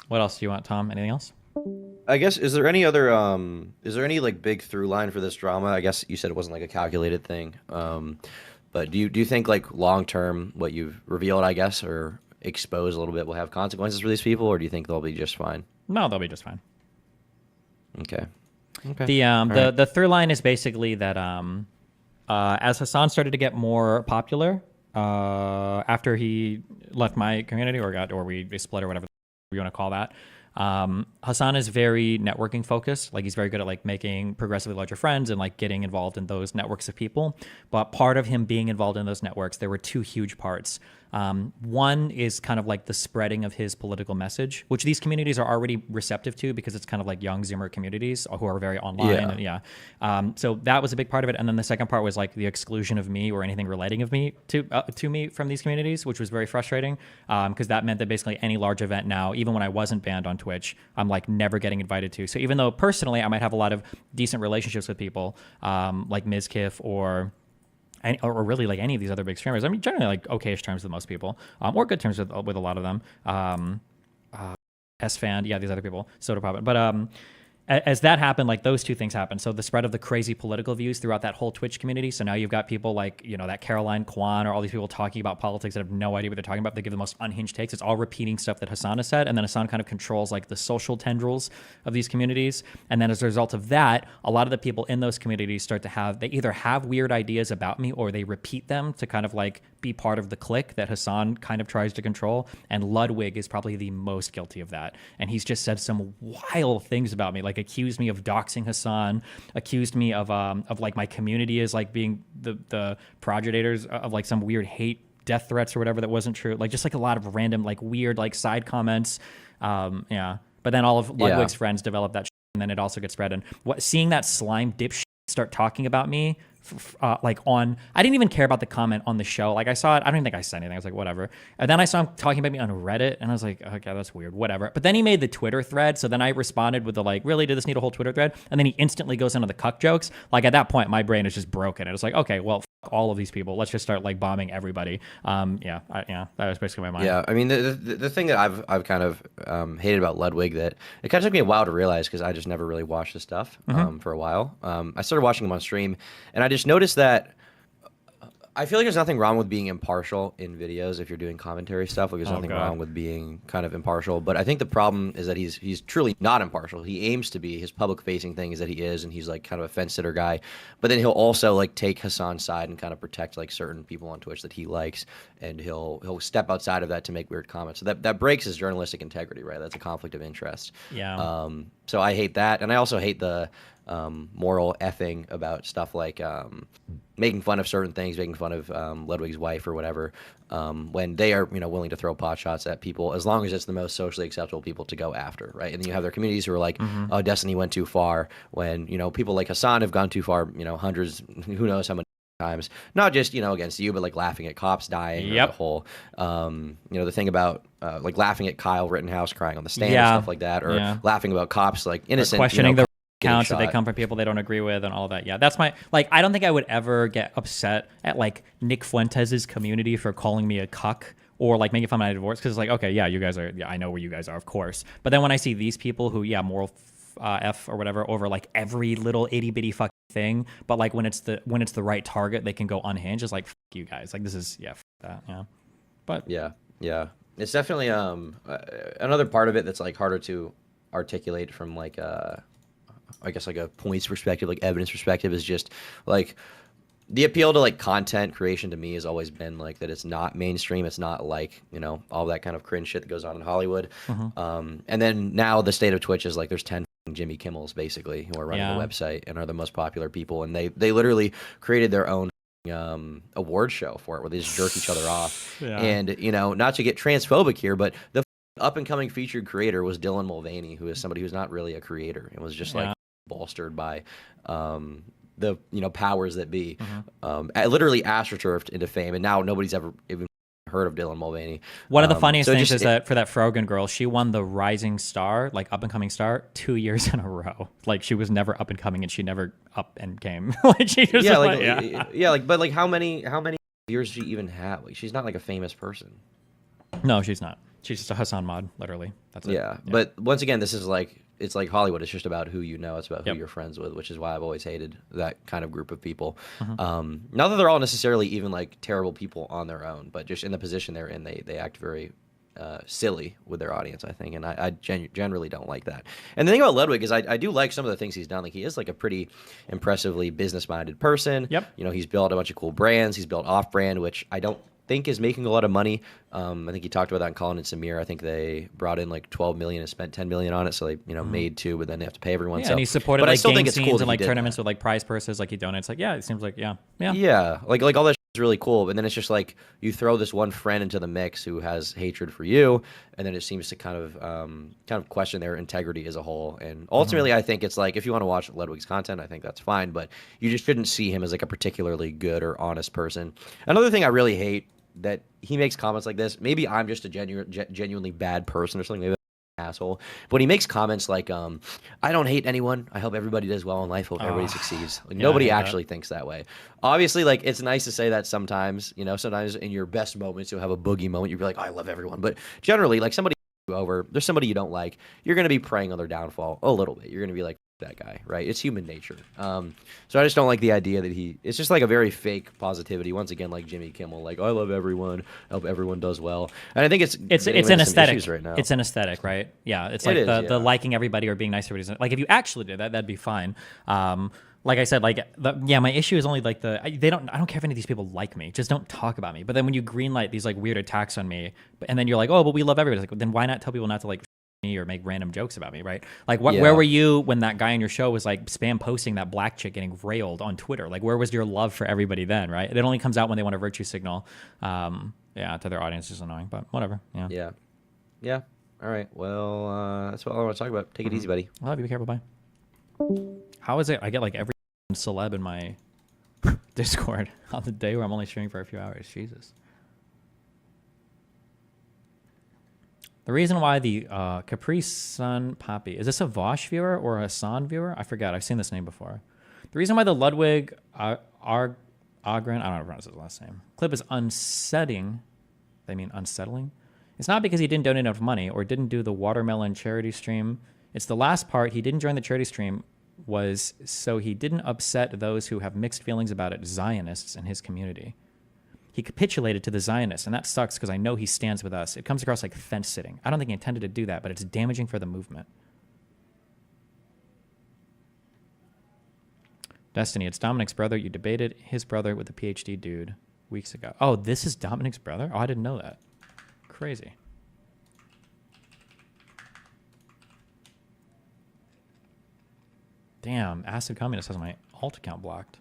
What else do you want, Tom? Anything else? I guess is there any like big through line for this drama? I guess you said it wasn't like a calculated thing. But do you think like long term what you've revealed, I guess, or exposed a little bit will have consequences for these people, or do you think they'll be just fine? No, they'll be just fine. Okay. Okay. The All right. the through line is basically that as Hassan started to get more popular, after he left my community or we split or whatever you want to call that. Hassan is very networking focused. Like he's very good at like making progressively larger friends and like getting involved in those networks of people. But part of him being involved in those networks, there were two huge parts. One is kind of like the spreading of his political message, which these communities are already receptive to because it's kind of like young Zoomer communities who are very online. Yeah. And yeah. So that was a big part of it. And then the second part was like the exclusion of me or anything relating of me to me from these communities, which was very frustrating because that meant that basically any large event now, even when I wasn't banned on Twitch, I'm like never getting invited to. So even though personally I might have a lot of decent relationships with people like Mizkif or really like any of these other big streamers. I mean, generally like okayish terms with most people, or good terms with a lot of them. S-Fan, yeah, these other people, Soda Pop. But as that happened, like those two things happened. So the spread of the crazy political views throughout that whole Twitch community. So now you've got people like, that Caroline Kwan or all these people talking about politics that have no idea what they're talking about. They give the most unhinged takes. It's all repeating stuff that Hassan has said. And then Hassan kind of controls like the social tendrils of these communities. And then as a result of that, a lot of the people in those communities start to they either have weird ideas about me or they repeat them to kind of like be part of the clique that Hassan kind of tries to control. And Ludwig is probably the most guilty of that. And he's just said some wild things about me, like accused me of doxing Hassan, accused me of like my community as like being the progenitors of like some weird hate death threats or whatever that wasn't true. Like just like a lot of random like weird like side comments. Yeah. But then all of Yeah. Ludwig's friends developed that and then it also gets spread. And seeing that slime dipshit start talking about me like I didn't even care about the comment on the show. Like I saw it, I don't even think I said anything. I was like, whatever. And then I saw him talking about me on Reddit, and I was like, okay, that's weird, whatever. But then he made the Twitter thread, so then I responded with the like, really, did this need a whole Twitter thread? And then he instantly goes into the cuck jokes. Like at that point, my brain is just broken. It was like, okay, well, all of these people. Let's just start like bombing everybody. Yeah, that was basically my mind. Yeah, I mean the thing that I've kind of hated about Ludwig that it kind of took me a while to realize because I just never really watched his stuff for a while. I started watching him on stream, and I just noticed that I feel like there's nothing wrong with being impartial in videos if you're doing commentary stuff. Like there's Oh nothing god. wrong with being kind of impartial. But I think the problem is that he's truly not impartial. He aims to be. His public facing thing is that he is, and he's like kind of a fence sitter guy. But then he'll also like take Hassan's side and kind of protect like certain people on Twitch that he likes, and he'll step outside of that to make weird comments. So that breaks his journalistic integrity, right? That's a conflict of interest. Yeah. So I hate that, and I also hate the moral effing about stuff like making fun of certain things, making fun of Ludwig's wife or whatever, when they are willing to throw pot shots at people as long as it's the most socially acceptable people to go after, right? And then you have their communities who are like, oh, Destiny went too far, when people like Hassan have gone too far, hundreds, who knows how many times, not just against you, but like laughing at cops dying, or the Yep. whole the thing about like laughing at Kyle Rittenhouse crying on the stand and Yeah. stuff like that, or Yeah. laughing about cops like Or innocent questioning the getting accounts that they shot. come from people they don't agree with and all that. Yeah, that's my like. I don't think I would ever get upset at like Nick Fuentes's community for calling me a cuck or like making fun of my divorce because it's like, okay, yeah, you guys are. Yeah, I know where you guys are, of course. But then when I see these people who, yeah, moral f or whatever over like every little itty bitty fucking thing, but like when it's the right target, they can go unhinged. It's like fuck you guys. Like this is that. Yeah, but Yeah, yeah. It's definitely another part of it that's like harder to articulate from like I guess like a points perspective, like evidence perspective, is just like the appeal to like content creation to me has always been like that it's not mainstream, it's not like all that kind of cringe shit that goes on in Hollywood. And then now the state of Twitch is like there's 10 Jimmy Kimmels basically who are running yeah, the website and are the most popular people, and they literally created their own award show for it where they just jerk each other off. yeah, And not to get transphobic here, but the up and coming featured creator was Dylan Mulvaney, who is somebody who's not really a creator and was just like yeah. bolstered by the powers that be, Mhm. literally astroturfed into fame, and now nobody's ever even heard of Dylan Mulvaney. One of the funniest So it things just is that for that Frogan girl, she won the Rising Star, like up and coming star, 2 years in a row. Like she was never up and coming, and she never up and came. Like she just yeah, was like yeah. yeah, like but like how many years does she even have? Like she's not like a famous person. No, she's not. She's just a Hassan mod, literally. That's it. Yeah, but once again, this is like it's like Hollywood. It's just about who you know. It's about who Yep. you're friends with, which is why I've always hated that kind of group of people. Mm-hmm. Not that they're all necessarily even like terrible people on their own, but just in the position they're in, they act very silly with their audience, I think, and generally don't like that. And the thing about Ludwig is I do like some of the things he's done. Like he is like a pretty impressively business-minded person. Yep. You know, he's built a bunch of cool brands. He's built off-brand, which I don't think is making a lot of money. I think he talked about that in Colin and Samir. I think they brought in like 12 million and spent 10 million on it, so they made 2, but then they have to pay everyone. Yeah, So, and he supported but I like still game think it's scenes cool that and he like did tournaments that. with like prize purses. Like he donates. Like it seems like yeah. Yeah, like all that is really cool, but then it's just like you throw this one friend into the mix who has hatred for you, and then it seems to kind of question their integrity as a whole. And ultimately, I think it's like if you want to watch Ludwig's content, I think that's fine, but you just shouldn't see him as like a particularly good or honest person. Another thing I really hate that he makes comments like this. Maybe I'm just a genuinely bad person or something. Maybe I'm an asshole. But when he makes comments like, "I don't hate anyone. I hope everybody does well in life. Hope everybody succeeds." Like, yeah, nobody I hate actually thinks that way. Obviously, like it's nice to say that sometimes. You know, sometimes in your best moments you'll have a boogie moment. You'll be like, "Oh, I love everyone." But generally, like somebody over, there's somebody you don't like. You're gonna be preying on their downfall a little bit. You're gonna be like, that guy, right? It's human nature. So I just don't like the idea that it's just like a very fake positivity. Once again, like Jimmy Kimmel, like, I love everyone. I hope everyone does well. And I think it's An some aesthetic issues right now. It's an aesthetic, right? Yeah, it's like It is, the yeah. liking everybody or being nice to everybody. Like if you actually did that, that'd be fine. Like I said, like my issue is only like I don't care if any of these people like me. Just don't talk about me. But then when you greenlight these like weird attacks on me, and then you're like, oh, but we love everybody. It's like, then why not tell people not to like me or make random jokes about me, right? Like Yeah. where were you when that guy on your show was like spam posting that black chick getting railed on Twitter? Like where was your love for everybody then, right? It only comes out when they want a virtue signal. Yeah, to their audience is annoying, but whatever. Yeah. Yeah. All right. Well, that's what I want to talk about. Take it easy, buddy. I love you. Be careful. Bye. How is it? I get like every celeb in my Discord on the day where I'm only streaming for a few hours. Jesus. The reason why the Capri Sun Poppy, is this a Vosh viewer or a Hassan viewer? I forgot. I've seen this name before. The reason why the Ludwig Agren, I don't know how to pronounce his last name, clip is unsettling. They mean unsettling? It's not because he didn't donate enough money or didn't do the watermelon charity stream. It's the last part. He didn't join the charity stream was so he didn't upset those who have mixed feelings about it, Zionists in his community. He capitulated to the Zionists, and that sucks because I know he stands with us. It comes across like fence sitting. I don't think he intended to do that, but it's damaging for the movement. Destiny, it's Dominic's brother. You debated his brother with the PhD dude weeks ago. Oh, this is Dominic's brother? Oh, I didn't know that. Crazy. Damn, Acid Communist has my alt account blocked.